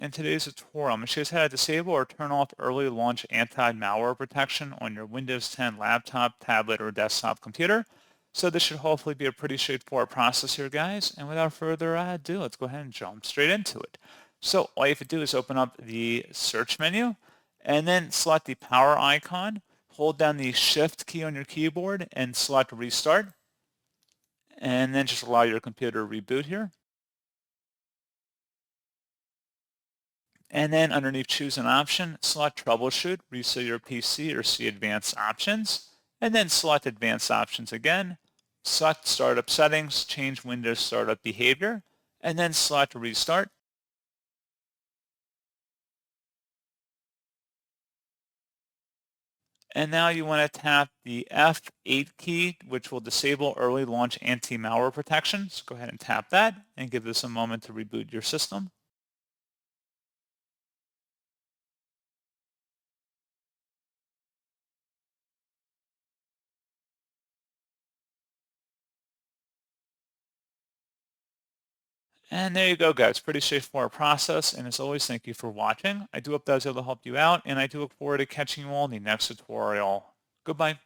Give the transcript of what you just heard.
In today's tutorial, I'm going to show you how to disable or turn off early launch anti-malware protection on your Windows 10 laptop, tablet, or desktop computer. So this should hopefully be a pretty straightforward process here, guys. And without further ado, let's go ahead and jump straight into it. So all you have to do is open up the search menu and then select the power icon. Hold down the Shift key on your keyboard and select Restart. And then just allow your computer to reboot here. And then underneath choose an option, select Troubleshoot, reset your PC, or see advanced options. And then select advanced options again. Select startup settings, change Windows startup behavior, and then select restart. And now you want to tap the F8 key, which will disable early launch anti-malware protection. So go ahead and tap that and give this a moment to reboot your system. And there you go, guys. Pretty straightforward process. And as always, thank you for watching. I do hope that was able to help you out, and I do look forward to catching you all in the next tutorial. Goodbye.